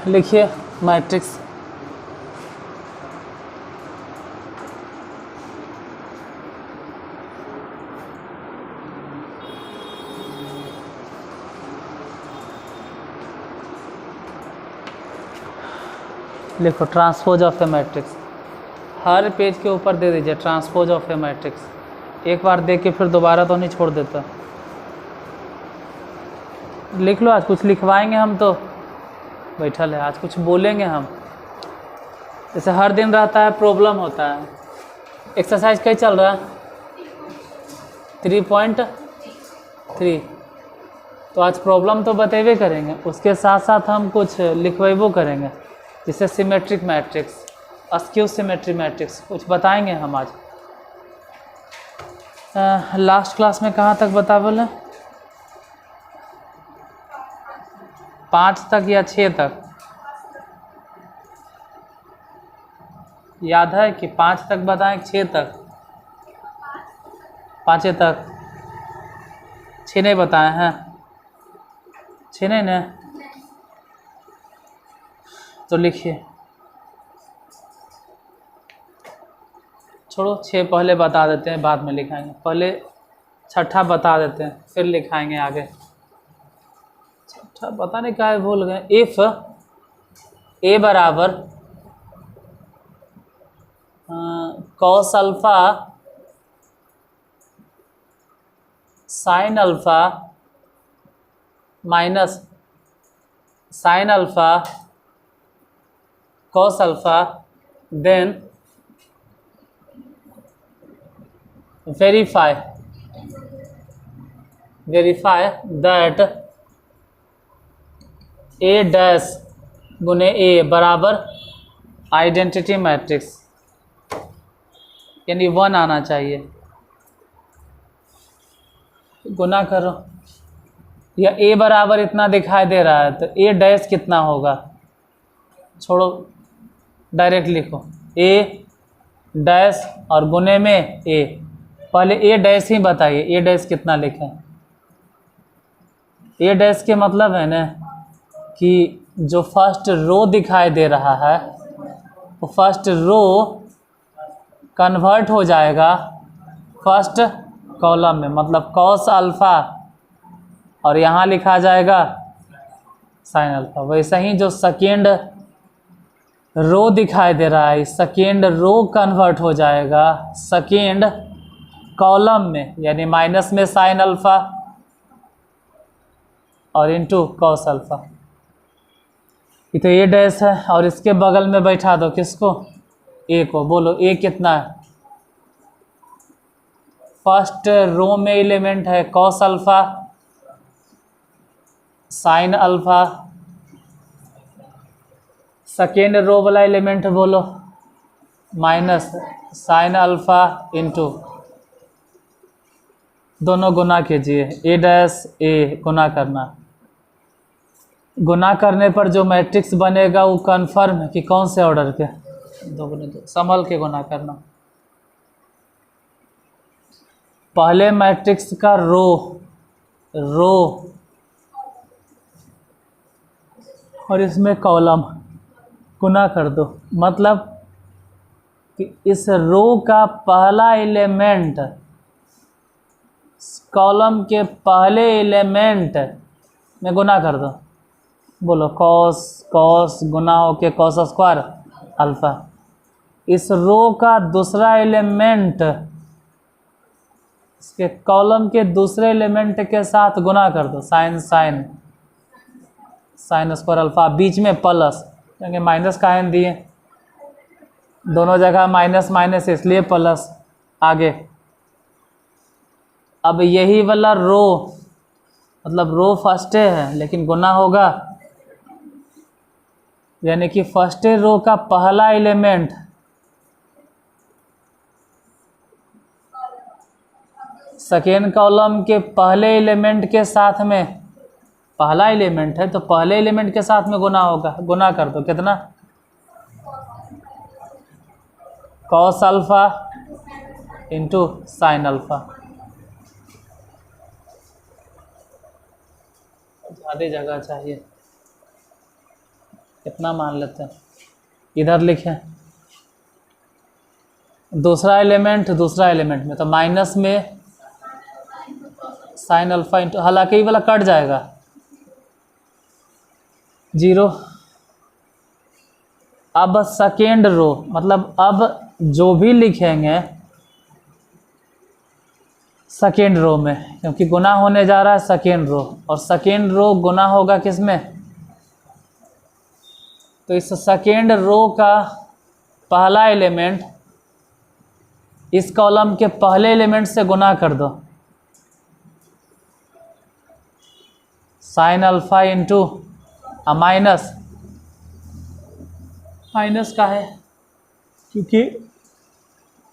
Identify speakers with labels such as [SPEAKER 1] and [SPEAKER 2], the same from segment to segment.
[SPEAKER 1] लिखिए मैट्रिक्स। लिखो transpose of A matrix. Her page के ऊपर दे दीजिए ट्रांसपोज ऑफ ए मैट्रिक्स। एक बार देख के फिर दोबारा तो नहीं छोड़ देता। लिख लो, आज कुछ लिखवाएंगे हम तो बैठल है, आज कुछ बोलेंगे हम। जैसे हर दिन रहता है प्रॉब्लम होता है। एक्सरसाइज कहीं चल रहा है 3.3। तो आज प्रॉब्लम तो बतेबे करेंगे, उसके साथ साथ हम कुछ लिखवेबो करेंगे, जिससे symmetric matrix, askew symmetry matrix कुछ बताएंगे हम आज। लास्ट क्लास में कहाँ तक बता बोले? 5 तक या 6 तक याद है कि 5 तक बताएं, 6 तक? 5 तक, 6 नहीं बताए हैं? 6 नहीं ना? तो लिखिए, छोड़ो 6 पहले बता देते हैं, बाद में लिखाएंगे। पहले छठा बता देते हैं, फिर लिखाएंगे आगे। छठा पता नहीं क्या है, भूल गए। इफ ए बराबर cos alpha sine alpha minus sine alpha cos alpha, then verify that A dash गुने A बराबर आइडेंटिटी मैट्रिक्स, यानी 1 आना चाहिए। गुना करो, या A बराबर इतना दिखाई दे रहा है तो A डैश कितना होगा? छोड़ो, डायरेक्ट लिखो A डैश और गुने में A। पहले A डैश ही बताइए, A डैश कितना लिखें? A डैश के मतलब है ना कि जो फर्स्ट रो दिखाई दे रहा है वो फर्स्ट रो कन्वर्ट हो जाएगा फर्स्ट कॉलम में, मतलब कॉस अल्फा, और यहाँ लिखा जाएगा साइन अल्फा। वैसे ही जो सेकेंड रो दिखाई दे रहा है, सेकेंड रो कन्वर्ट हो जाएगा सेकेंड कॉलम में, यानी माइनस में साइन अल्फा और इनटू कॉस अल्फा। ये तो ए डैश है, और इसके बगल में बैठा दो किसको? ए को। बोलो ए कितना है? फर्स्ट रो में एलिमेंट है cos alpha sine alpha, second row वाला एलिमेंट बोलो माइनस साइन अल्फा इनटू, दोनों गुना कीजिए, ए डैश ए गुना करना। गुना करने पर जो मैट्रिक्स बनेगा वो कन्फर्म है कि कौन से ऑर्डर के? 2 गुने 2, संभल के गुना करना। पहले मैट्रिक्स का रो और इसमें कॉलम गुना कर दो, मतलब कि इस रो का पहला एलिमेंट कॉलम के पहले एलिमेंट में गुना कर दो। बोलो कॉस कॉस गुना हो के कॉस स्क्वायर अल्फा। इस रो का दूसरा एलिमेंट इसके कॉलम के दूसरे एलिमेंट के साथ गुना कर दो, sine sine sine square alpha, बीच में प्लस, क्योंकि माइनस का एन दिए, दोनों जगह माइनस माइनस इसलिए प्लस आगे। अब यही वाला रो, मतलब रो फर्स्ट है लेकिन गुना होगा, यानी कि फर्स्ट रो का पहला एलिमेंट सेकेंड कॉलम के पहले एलिमेंट के साथ में, पहला एलिमेंट है तो पहले एलिमेंट के साथ में गुना होगा। गुना कर दो, कितना? Cos alpha into sine alpha. ज़्यादा जगह चाहिए। इतना मान लेते हैं। इधर लिखें दूसरा एलिमेंट में, तो माइनस में साइन अल्फा इंटू, हालांकि ये वाला कट जाएगा 0। अब सेकेंड रो, मतलब अब जो भी लिखेंगे सेकेंड रो में, क्योंकि गुना होने जा रहा है सेकेंड रो, और सेकेंड रो गुना होगा किस में, तो इस सेकेंड रो का पहला एलिमेंट इस कॉलम के पहले एलिमेंट से गुना कर दो, साइन अल्फा इंटू माइनस का है, क्योंकि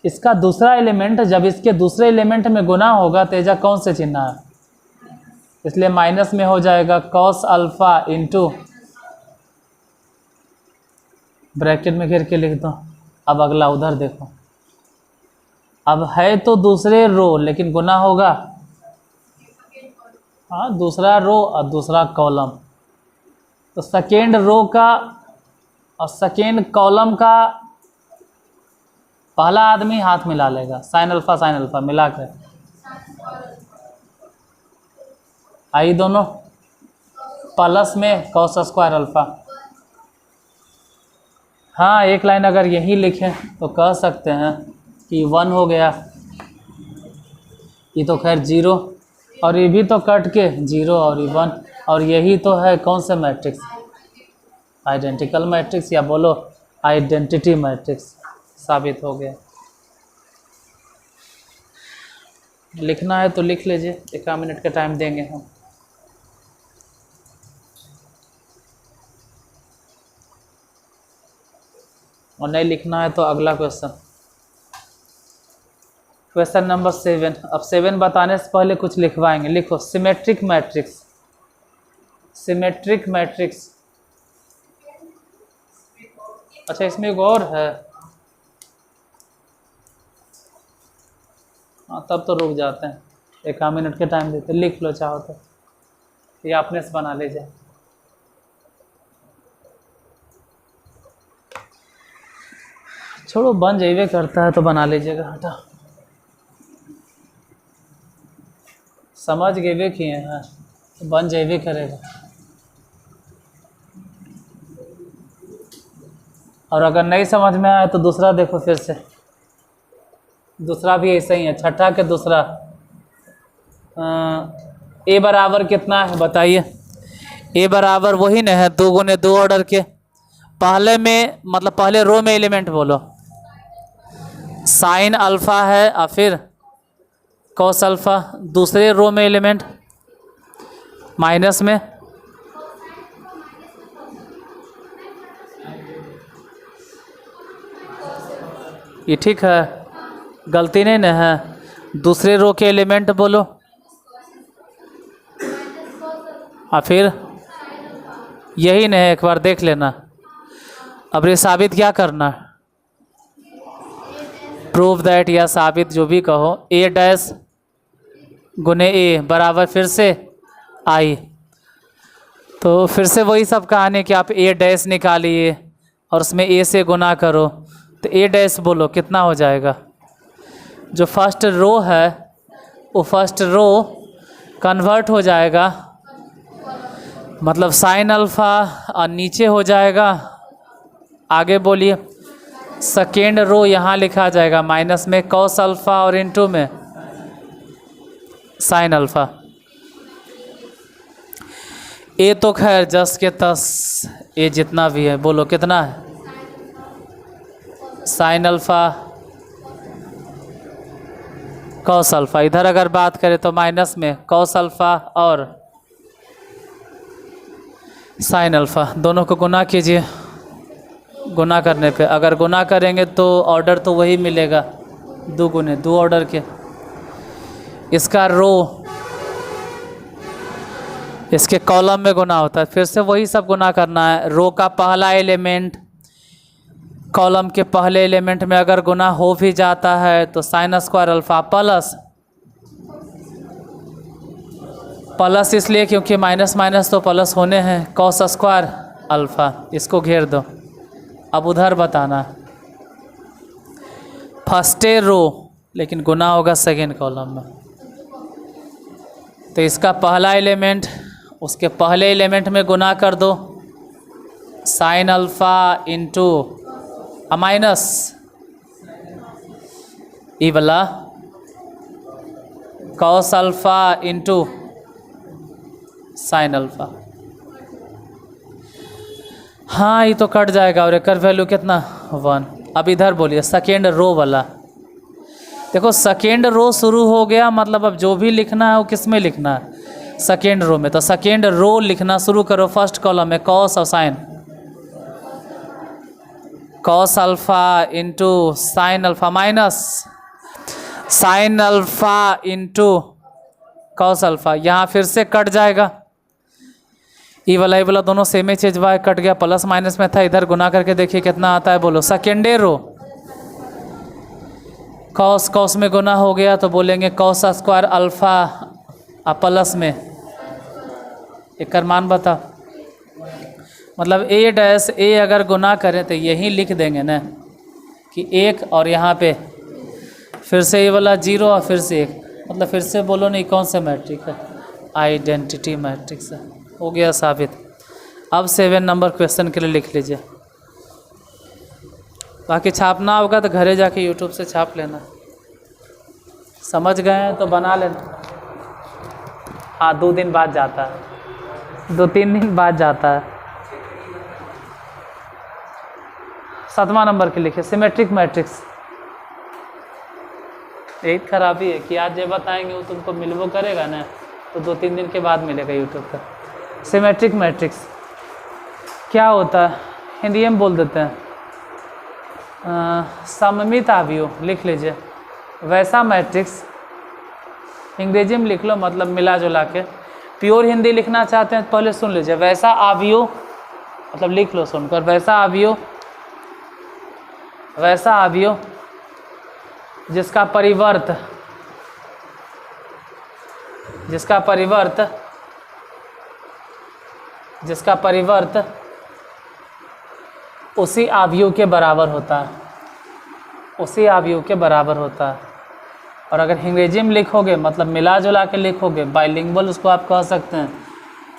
[SPEAKER 1] इसका दूसरा एलिमेंट जब इसके दूसरे एलिमेंट में गुना होगा तो एजा कौन से चिन्ह है, इसलिए माइनस में हो जाएगा कॉस अल्फा इंटू, ब्रैकेट में घेर के लिख दो। अब अगला उधर देखो, अब है तो दूसरे रो लेकिन गुना होगा, हाँ दूसरा रो और दूसरा कॉलम, तो सेकेंड रो का और सेकेंड कॉलम का पहला आदमी हाथ मिला लेगा, साइन अल्फा मिला कर आई दोनों प्लस में कॉस स्क्वायर अल्फा। हाँ एक लाइन अगर यही लिखें तो कह सकते हैं कि 1 हो गया, ये तो खैर 0 और ये भी तो कट के 0 और ये 1, और यही तो है कौन से मैट्रिक्स, आइडेंटिकल मैट्रिक्स या बोलो आइडेंटिटी मैट्रिक्स साबित हो गया। लिखना है तो लिख लीजिए, 1 मिनट का टाइम देंगे हम। और नहीं लिखना है तो अगला क्वेश्चन नंबर 7। अब 7 बताने से पहले कुछ लिखवाएंगे, लिखो सिमेट्रिक मैट्रिक्स। अच्छा इसमें एक और है, हाँ तब तो रुक जाते हैं, 1 मिनट के टाइम देते, लिख लो चाहो तो, ये आपने से बना लीजिए। छोड़ो बन जाइए करता है तो बना लीजिएगा, हटा समझ गए किए हैं तो बन जाइए करेगा। और अगर नहीं समझ में आया तो दूसरा देखो फिर से, दूसरा भी ऐसा ही है, छठा के दूसरा। ए बराबर कितना है बताइए, ए बराबर वही ना है 2 गुने 2 ऑर्डर के, पहले में मतलब पहले रो में एलिमेंट बोलो, साइन अल्फा है और फिर कॉस अल्फा, दूसरे रो में एलिमेंट माइनस में ये ठीक है, गलती नहीं ना है, दूसरे रो के एलिमेंट बोलो और फिर यही नहीं है, एक बार देख लेना। अब ये साबित क्या करना है, प्रूव दैट या साबित जो भी कहो, ए डैश गुने ए बराबर फिर से आई, तो फिर से वही सब कहानी कि आप ए डैश निकालिए और उसमें ए से गुना करो, तो ए डैश बोलो कितना हो जाएगा, जो फर्स्ट रो है वो फर्स्ट रो कन्वर्ट हो जाएगा, मतलब साइन अल्फा और नीचे हो जाएगा, आगे बोलिए सेकेंड रो यहाँ लिखा जाएगा माइनस में कॉस अल्फा और इनटू में साइन अल्फा। ए तो खैर 10 के 10, ए जितना भी है बोलो कितना है, साइन अल्फा कॉस अल्फा, इधर अगर बात करें तो माइनस में कॉस अल्फा और साइन अल्फा, दोनों को गुना कीजिए, गुना करने पे अगर गुना करेंगे तो ऑर्डर तो वही मिलेगा 2 गुने 2 ऑर्डर के, इसका रो इसके कॉलम में गुना होता है, फिर से वही सब गुना करना है, रो का पहला एलिमेंट कॉलम के पहले एलिमेंट में अगर गुना हो भी जाता है तो साइन स्क्वायर अल्फा प्लस इसलिए क्योंकि माइनस माइनस तो प्लस होने हैं, कॉस स्क्वायर अल्फ़ा, इसको घेर दो। अब उधर बताना फर्स्ट रो, लेकिन गुना होगा सेकेंड कॉलम में। तो इसका पहला एलिमेंट उसके पहले एलिमेंट में गुना कर दो, साइन अल्फ़ा इंटू माइनस ई वाला cos alpha into sine alpha. हाँ ये तो कट जाएगा और एक वैल्यू कितना 1। अब इधर बोलिए सेकेंड रो वाला। देखो सेकेंड रो शुरू हो गया, मतलब अब जो भी लिखना है वो किस में लिखना है, सेकेंड रो में। तो सेकेंड रो लिखना शुरू करो फर्स्ट कॉलम में, कॉस और sine, cos alpha into sine alpha minus sine alpha into cos alpha. यहाँ फिर से कट जाएगा, ई वाला दोनों सेम ही चीज, वाई कट गया, प्लस माइनस में था, इधर गुना करके देखिए कितना आता है, बोलो। सेकेंडे रो कॉस कॉस में गुना हो गया तो बोलेंगे कॉस स्क्वायर अल्फ़ा प्लस में एक मान बता, मतलब ए डैश ए अगर गुना करें तो यही लिख देंगे ना कि एक, और यहाँ पे फिर से ये वाला 0 और फिर से 1, मतलब फिर से बोलो नहीं कौन सा मैट्रिक्स है, आइडेंटिटी मैट्रिक्स है। हो गया साबित। अब 7 नंबर क्वेश्चन के लिए लिख लीजिए, बाकी छापना होगा तो घरे जाके यूट्यूब से छाप लेना, समझ गए हैं तो बना लेना। हाँ 2 दिन बाद जाता है, 2-3 दिन बाद जाता है। 7वां नंबर के लिखिए सिमेट्रिक मैट्रिक्स। यही खराबी है कि आज जो बताएंगे वो तुमको मिलवो करेगा ना, तो 2-3 दिन के बाद मिलेगा यूट्यूब पर। सिमेट्रिक मैट्रिक्स क्या होता है, हिंदी में बोल देते हैं सममित अवयव, लिख लीजिए। वैसा मैट्रिक्स अंग्रेजी में लिख लो, मतलब मिला जुला के। प्योर हिंदी लिखना चाहते हैं तो पहले सुन लीजिए, वैसा अवयव मतलब लिख लो सुनकर, वैसा अवयव जिसका परिवर्त उसी अवयव के बराबर होता है, उसी अवयव के बराबर होता है। और अगर अंग्रेजी में लिखोगे मतलब मिला जुला के लिखोगे, बाइलिंगुअल उसको आप कह सकते हैं,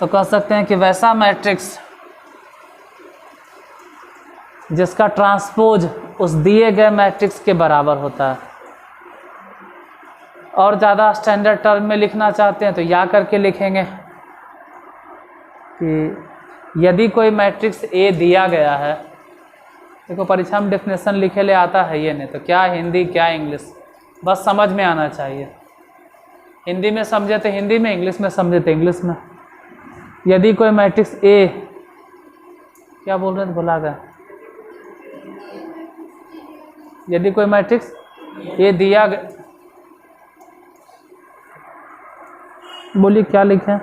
[SPEAKER 1] तो कह सकते हैं कि वैसा मैट्रिक्स जिसका ट्रांसपोज उस दिए गए मैट्रिक्स के बराबर होता है। और ज़्यादा स्टैंडर्ड टर्म में लिखना चाहते हैं तो या करके लिखेंगे कि यदि कोई मैट्रिक्स ए दिया गया है, देखो परीक्षा में डेफिनेशन लिखे ले आता है ये, नहीं तो क्या हिंदी क्या इंग्लिश, बस समझ में आना चाहिए। हिंदी में समझे तो हिंदी में, इंग्लिश में समझे तो इंग्लिश में। यदि कोई मैट्रिक्स ए, क्या बोल रहे थे भुला गया, यदि कोई मैट्रिक्स ए दिया गया, बोलिए क्या लिखें,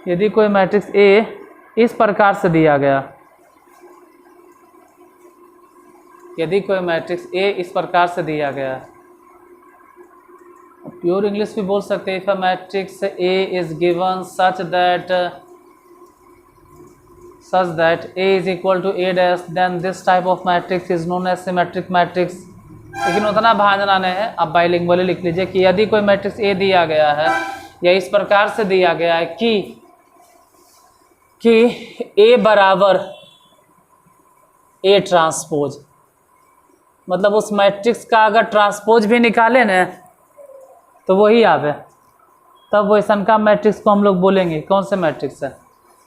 [SPEAKER 1] यदि कोई मैट्रिक्स ए इस प्रकार से दिया गया, यदि कोई मैट्रिक्स ए इस प्रकार से दिया गया, प्योर इंग्लिश भी बोल सकते हैं, if a matrix A is given such that A is equal to A dash, then this type of matrix is known as symmetric matrix. लेकिन उतना भांजना नहीं है, अब बाइलिंगुअली लिख लीजिए कि यदि कोई मैट्रिक्स ए दिया गया है या इस प्रकार से दिया गया है कि ए बराबर ए ट्रांसपोज, मतलब उस मैट्रिक्स का अगर ट्रांसपोज भी निकाले ना तो वही आवे, तब वैसा का मैट्रिक्स को हम लोग बोलेंगे कौन से मैट्रिक्स है,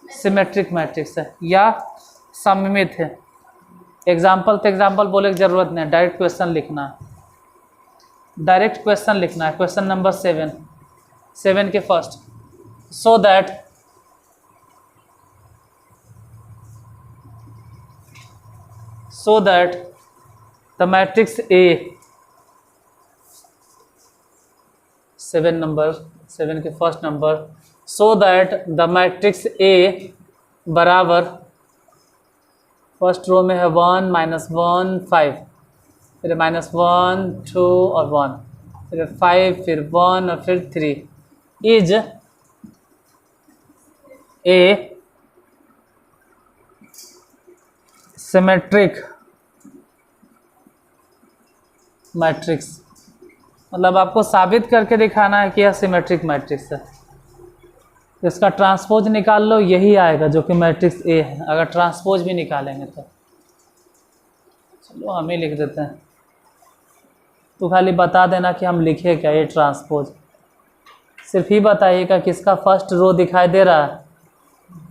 [SPEAKER 1] सिमेट्रिक मैट्रिक्स है या सममित है। एग्जाम्पल तो एग्जाम्पल बोले की जरूरत नहीं, डायरेक्ट क्वेश्चन लिखना है, डायरेक्ट क्वेश्चन लिखना है। क्वेश्चन नंबर 7 के first, so that the matrix A, 7 के first number, so that the matrix A बराबर, फर्स्ट रो में है 1 -1 5, फिर -1 2 और 1, फिर 5, फिर 1 और फिर 3, इज ए सिमेट्रिक मैट्रिक्स, मतलब आपको साबित करके दिखाना है कि यह सिमेट्रिक मैट्रिक्स है। इसका ट्रांसपोज निकाल लो, यही आएगा जो कि मैट्रिक्स ए है। अगर ट्रांसपोज भी निकालेंगे तो चलो हम ही लिख देते हैं, तो खाली बता देना कि हम लिखे क्या ये ट्रांसपोज। सिर्फ ही बताइएगा कि इसका फर्स्ट रो दिखाई दे रहा है,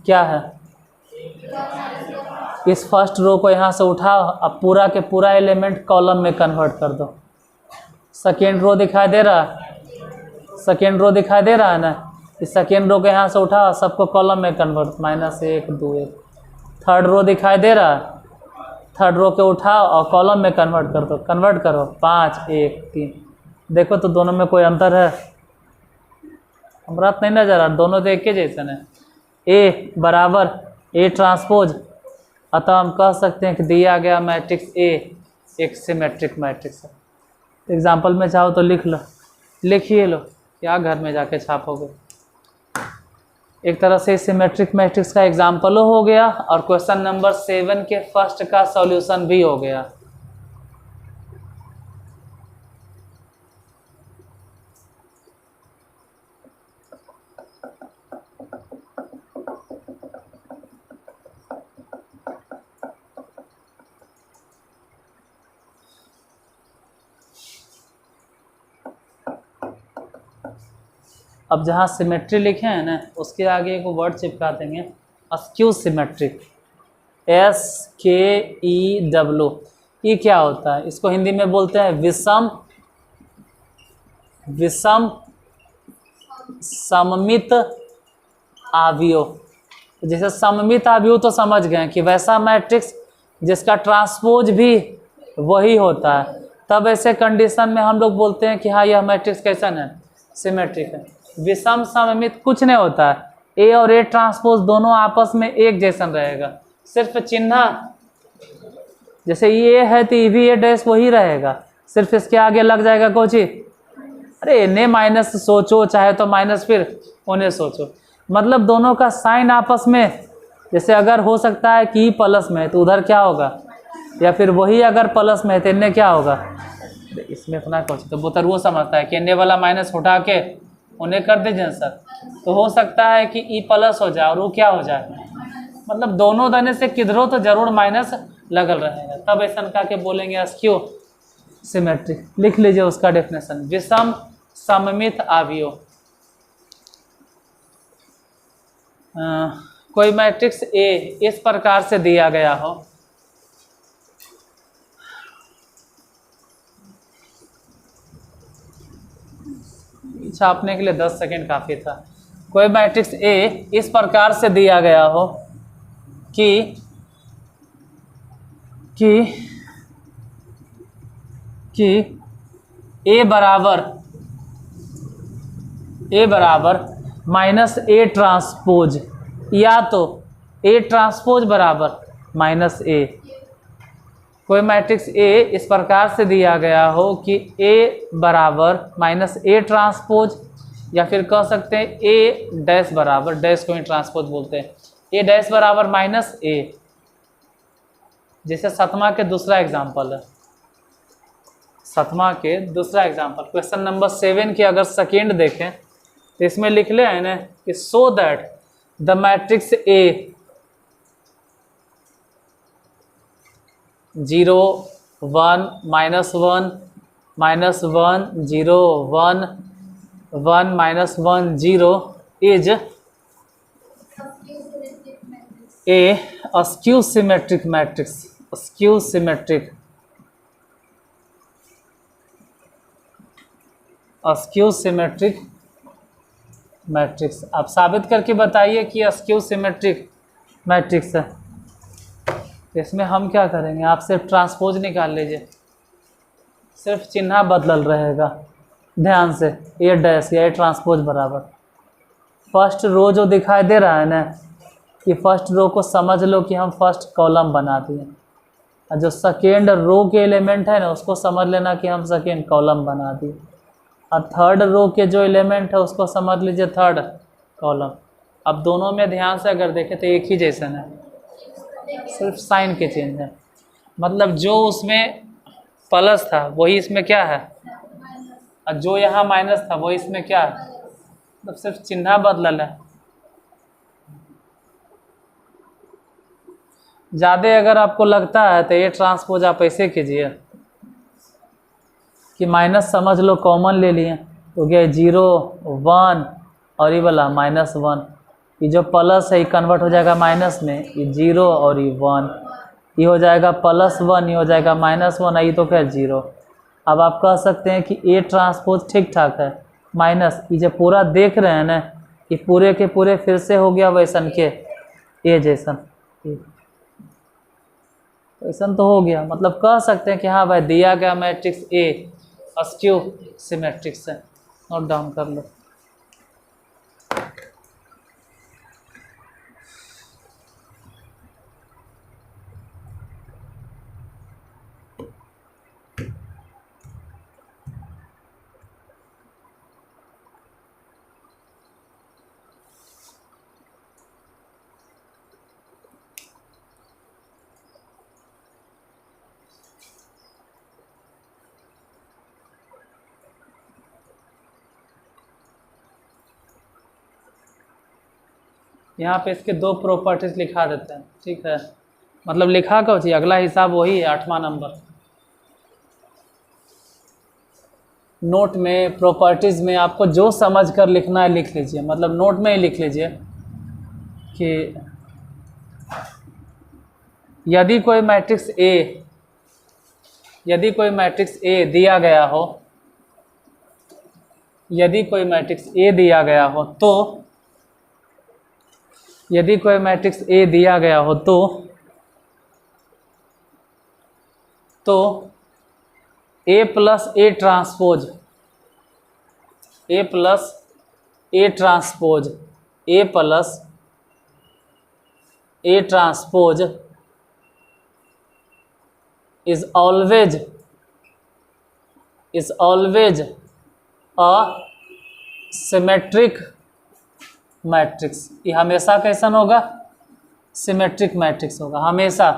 [SPEAKER 1] क्या है? इस फर्स्ट रो को यहाँ से उठाओ, अब पूरा के पूरा एलिमेंट कॉलम में कन्वर्ट कर दो। सेकेंड रो दिखाई दे रहा है, सेकेंड रो दिखाई दे रहा है ना, इस सेकेंड रो को यहाँ से उठाओ, सबको कॉलम में कन्वर्ट, -1 2 1। थर्ड रो दिखाई दे रहा है, थर्ड रो के उठाओ और कॉलम में कन्वर्ट कर दो, कन्वर्ट करो 5 1 3। देखो तो दोनों में कोई अंतर है? हमरा नहीं नजर आ, दोनों देख के जैसे है। ए बराबर ए ट्रांसपोज, अतः हम कह सकते हैं कि दिया गया मैट्रिक्स ए एक सिमेट्रिक मैट्रिक्स है। एग्जाम्पल में चाहो तो लिख लो, लिखिए लो, क्या घर में जाके छापोगे। एक तरह से सिमेट्रिक मैट्रिक्स का एग्जाम्पल हो गया और क्वेश्चन नंबर 7 के फर्स्ट का सॉल्यूशन भी हो गया। अब जहाँ सिमेट्री लिखे हैं ना, उसके आगे एक वर्ड चिपका देंगे, अस्क्यू सिमेट्रिक, SKEW। ये क्या होता है? इसको हिंदी में बोलते हैं विषम सममित आव्यूह। जैसे सममित आव्यूह तो समझ गए कि वैसा मैट्रिक्स जिसका ट्रांसपोज भी वही होता है, तब ऐसे कंडीशन में हम लोग बोलते हैं कि हाँ यह मैट्रिक्स कैसन है? सिमेट्रिक है। विषम सममित कुछ नहीं होता है, ए और ए ट्रांसपोज दोनों आपस में एक जैसन रहेगा, सिर्फ चिन्ह, जैसे ये है तो भी ए डैश वही रहेगा, सिर्फ इसके आगे लग जाएगा कोची, अरे ने माइनस सोचो चाहे तो माइनस फिर उन्हें सोचो, मतलब दोनों का साइन आपस में, जैसे अगर हो सकता है कि प्लस में है तो उधर क्या होगा, या फिर वही अगर प्लस में है तो इन्हें क्या होगा। इसमें इतना कुछ तो बोतर वो समझता है कि इन्हें वाला माइनस उठा के उन्हें कर दीजिए सर, तो हो सकता है कि ई प्लस हो जाए और वो क्या हो जाए, मतलब दोनों देने से किधरों तो जरूर माइनस लगल रहेगा, तब ऐसा का के बोलेंगे अस्क्यू सिमेट्रिक। लिख लीजिए उसका डेफिनेशन, विषम सममित आव्यूह। कोई मैट्रिक्स ए इस प्रकार से दिया गया हो, छापने के लिए 10 सेकंड काफ़ी था। कोई मैट्रिक्स ए इस प्रकार से दिया गया हो कि ए बराबर -a ट्रांसपोज, या तो a ट्रांसपोज बराबर -a। कोई मैट्रिक्स ए इस प्रकार से दिया गया हो कि a बराबर -a ट्रांसपोज, या फिर कह सकते हैं a डैश बराबर, डैश को ही ट्रांसपोज बोलते हैं, a डैश बराबर -a। जैसे सतमा के दूसरा एग्जाम्पल है, सतमा के दूसरा एग्जाम्पल क्वेश्चन नंबर 7 के अगर सेकेंड देखें तो इसमें लिख ले है ना कि so that the matrix A 0 1 -1 -1 0 1 1 -1 0 is a skew symmetric matrix. Askew symmetric, skew symmetric matrix. आप साबित करके बताइए कि अस्क्यू सिमेट्रिक मैट्रिक्स है। इसमें हम क्या करेंगे, आप सिर्फ ट्रांसपोज निकाल लीजिए, सिर्फ चिन्ह बदल रहेगा, ध्यान से, ए डैश या ए ट्रांसपोज बराबर फर्स्ट रो जो दिखाई दे रहा है ना, कि फर्स्ट रो को समझ लो कि हम फर्स्ट कॉलम बना दिए, और जो सेकेंड रो के एलिमेंट है ना उसको समझ लेना कि हम सेकेंड कॉलम बना दिए, और थर्ड रो के जो एलिमेंट है उसको समझ लीजिए थर्ड कॉलम। अब दोनों में ध्यान से अगर देखें तो एक ही जैसन है, सिर्फ साइन के चेंज है। मतलब जो उसमें प्लस था वही इसमें क्या है, और जो यहाँ माइनस था वही इसमें क्या है, मतलब सिर्फ चिन्ह बदलल है। ज़्यादा अगर आपको लगता है तो ये ट्रांसपोज आप ऐसे कीजिए कि माइनस समझ लो कॉमन ले लिए, तो क्या 0 1 और ये वाला -1, ये जो प्लस है ये कन्वर्ट हो जाएगा माइनस में, ये 0 और ये 1, ये हो जाएगा +1, ये हो जाएगा -1, ये तो क्या 0। अब आप कह सकते हैं कि ए ट्रांसपोज ठीक ठाक है, माइनस ये जो पूरा देख रहे हैं ना, ये पूरे के पूरे फिर से हो गया वैसन के ए जैसन, वैसन तो हो गया। मतलब कह सकते हैं कि हाँ भाई दिया गया मैट्रिक्स ए स्क्यू सिमेट्रिक्स है। नोट डाउन कर लो। यहाँ पे इसके 2 प्रॉपर्टीज लिखा देते हैं, ठीक है। मतलब लिखा कौन सी, अगला हिसाब वही है 8वां नंबर। नोट में प्रॉपर्टीज़ में आपको जो समझ कर लिखना है लिख लीजिए, मतलब नोट में ही लिख लीजिए कि यदि कोई मैट्रिक्स ए दिया गया हो, यदि कोई मैट्रिक्स ए दिया गया हो तो यदि कोई मैट्रिक्स ए दिया गया हो तो A plus A transpose A plus A transpose A plus A transpose is always a symmetric matrix. ये हमेशा कैसन होगा, सिमेट्रिक मैट्रिक्स होगा हमेशा।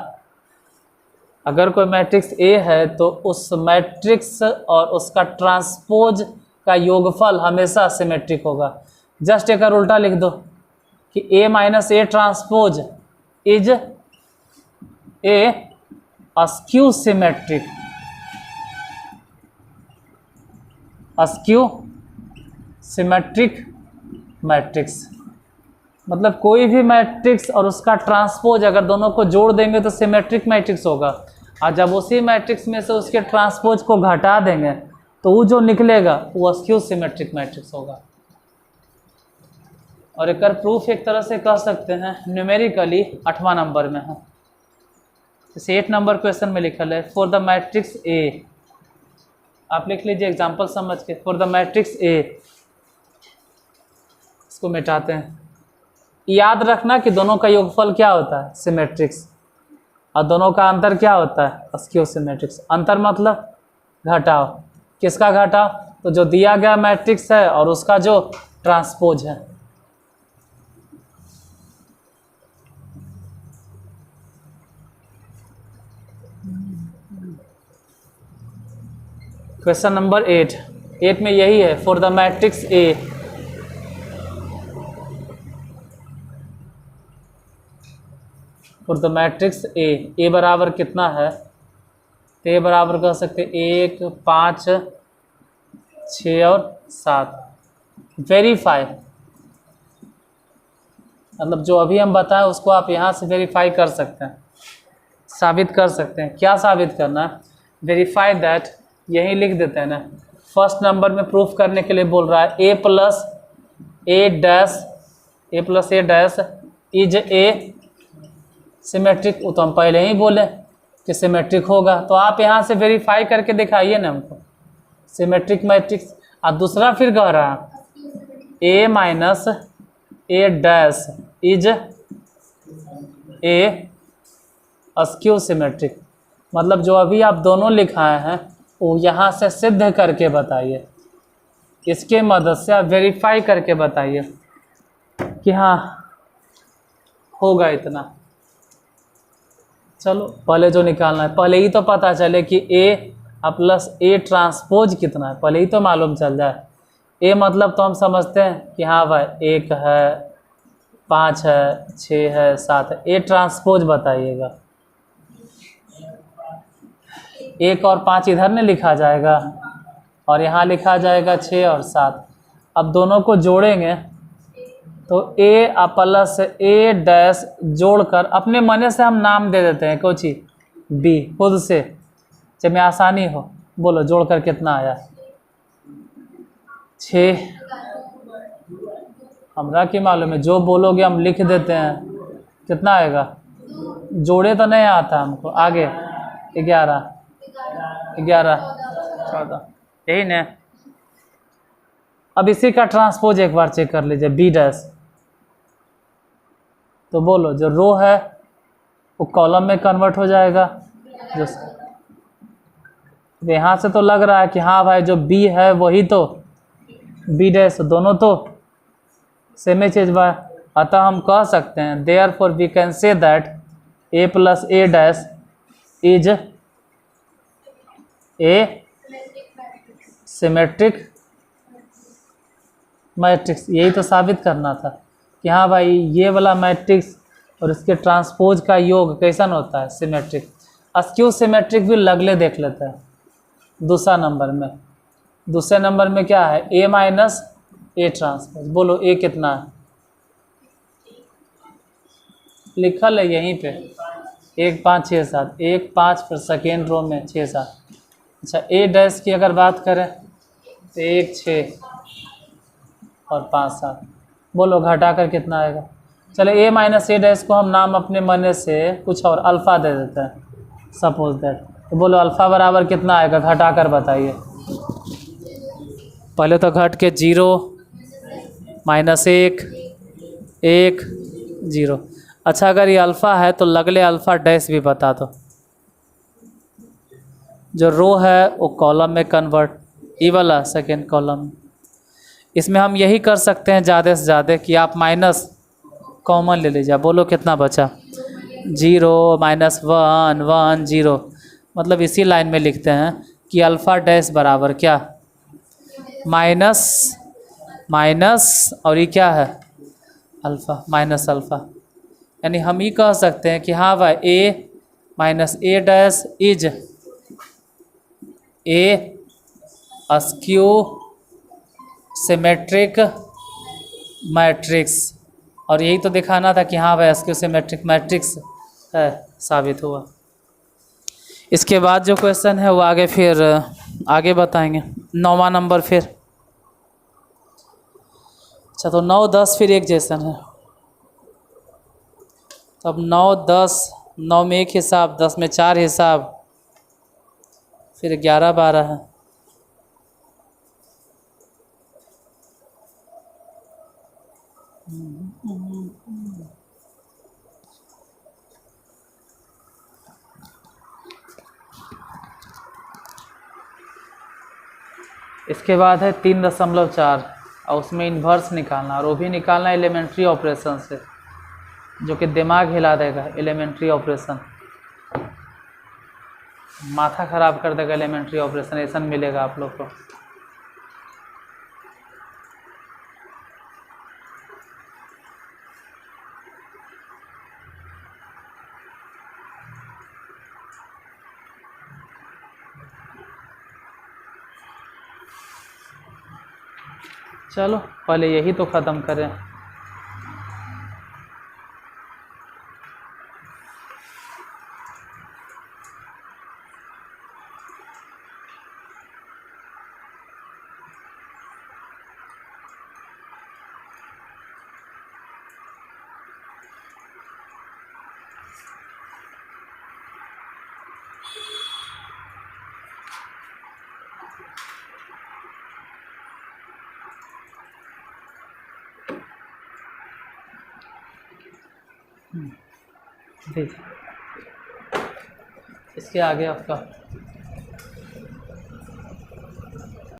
[SPEAKER 1] अगर कोई मैट्रिक्स ए है तो उस मैट्रिक्स और उसका ट्रांसपोज का योगफल हमेशा सिमेट्रिक होगा। जस्ट एक उल्टा लिख दो कि A minus A transpose is a skew symmetric, skew symmetric matrix. मतलब कोई भी मैट्रिक्स और उसका ट्रांसपोज अगर दोनों को जोड़ देंगे तो सिमेट्रिक मैट्रिक्स होगा, और जब उसी मैट्रिक्स में से उसके ट्रांसपोज को घटा देंगे तो वो जो निकलेगा वो अस्क्यू सिमेट्रिक मैट्रिक्स होगा। और एक प्रूफ एक तरह से कह सकते हैं न्यूमेरिकली 8वां नंबर में है। जैसे 8 नंबर क्वेश्चन में लिखल है फॉर द मैट्रिक्स ए, आप लिख लीजिए एग्जांपल समझ के, फॉर द मैट्रिक्स ए, इसको मिटाते हैं। याद रखना कि दोनों का योगफल क्या होता है, सिमेट्रिक्स, और दोनों का अंतर क्या होता है, अस्क्यू सिमेट्रिक्स। अंतर मतलब घटाव, किसका घटाव, तो जो दिया गया मैट्रिक्स है और उसका जो ट्रांसपोज है। क्वेश्चन नंबर 8 में यही है, for the matrix A, for the matrix A बराबर कितना है, तो ए बराबर कह सकते 1 5 6 और 7। वेरीफाई मतलब जो अभी हम बताएं उसको आप यहाँ से वेरीफाई कर सकते हैं, साबित कर सकते हैं। क्या साबित करना है, वेरीफाई दैट, यही लिख देते हैं ना। फर्स्ट नंबर में प्रूफ करने के लिए बोल रहा है A plus A dash is a symmetric. वो तो हम पहले ही बोले कि सिमेट्रिक होगा, तो आप यहाँ से वेरीफाई करके दिखाइए ना हमको सिमेट्रिक मैट्रिक्स। और दूसरा फिर कह रहा है A minus A dash is a skew symmetric. मतलब जो अभी आप दोनों लिखाए हैं वो यहाँ से सिद्ध करके बताइए, इसके मदद से आप वेरीफाई करके बताइए। कि हाँ होगा इतना। चलो पहले जो निकालना है, पहले ही तो पता चले कि ए प्लस ए ट्रांसपोज कितना है, पहले ही तो मालूम चल जाए। ए मतलब तो हम समझते हैं कि हाँ भाई 1 है, 5 है, 6 है, 7 है। ए ट्रांसपोज बताइएगा। 1 और 5 इधर नहीं लिखा जाएगा और यहाँ लिखा जाएगा 6 और 7। अब दोनों को जोड़ेंगे तो ए प्लस ए डैश जोड़कर अपने मन से हम नाम दे देते हैं कोची बी, खुद से जब में आसानी हो। बोलो जोड़कर कितना आया? 6। हमरा की मालूम है, जो बोलोगे हम लिख देते हैं। कितना आएगा? जोड़े तो नहीं आता हमको। आगे 11, 14, यही ना। अब इसी का ट्रांसपोज एक बार चेक कर लीजिए, बी डैश। तो बोलो जो रो है वो कॉलम में कन्वर्ट हो जाएगा। जो यहाँ से तो लग रहा है कि हाँ भाई जो बी है वही तो बी डैश, दोनों तो सेम ही चीज बा। अतः हम कह सकते हैं therefore we can say that A plus A dash is a symmetric matrix. यही तो साबित करना था कि हाँ भाई ये वाला मैट्रिक्स और इसके ट्रांसपोज का योग कैसन होता है? सिमेट्रिक। अस्क्यू सिमेट्रिक भी लगले देख लेते हैं दूसरा नंबर में। दूसरे नंबर में क्या है? A minus A transpose. बोलो ए कितना है? लिखल है यहीं पे 1 5 6 7, 1 5 फिर सेकेंड रो में 6 7। अच्छा ए डैश की अगर बात करें तो 1 6 और 5 7। बोलो घटाकर कितना आएगा? चलो ए माइनस ए डैश को हम नाम अपने मन से कुछ और अल्फ़ा दे देते हैं, सपोज दैट। तो बोलो अल्फ़ा बराबर कितना आएगा? घटाकर बताइए। पहले तो घट के 0 -1 1 0। अच्छा अगर ये अल्फ़ा है तो लगले अल्फ़ा डैश भी बता दो। जो रो है वो कॉलम में कन्वर्ट, ई वाला सेकेंड कॉलम। इसमें हम यही कर सकते हैं ज़्यादा से ज़्यादा कि आप माइनस कॉमन ले लीजिए। बोलो कितना बचा? 0 -1 1 0। मतलब इसी लाइन में लिखते हैं कि अल्फ़ा डैश बराबर क्या? माइनस माइनस और ये क्या है? Alpha minus alpha. यानी हम ये कह सकते हैं कि हाँ भाई A minus A dash is a skew symmetric matrix. और यही तो दिखाना था कि हाँ भाई अस्क्यू सिमेट्रिक मैट्रिक्स है, साबित हुआ। इसके बाद जो क्वेश्चन है वो आगे फिर आगे बताएंगे। 9वां नंबर फिर। अच्छा तो 9 10 फिर एक जैसन है। तो अब 9 10, 9 में 1 हिसाब, 10 में 4 हिसाब, फिर 11 12 है। इसके बाद है 3.4 और उसमें इन्वर्स निकालना, और वो भी निकालना एलिमेंट्री ऑपरेशन से, जो कि दिमाग हिला देगा। एलिमेंट्री ऑपरेशन माथा ख़राब कर देगा। एलिमेंट्री ऑपरेशन ऐसा मिलेगा आप लोग को। चलो पहले यही तो ख़त्म करें। देखिए इसके आगे आपका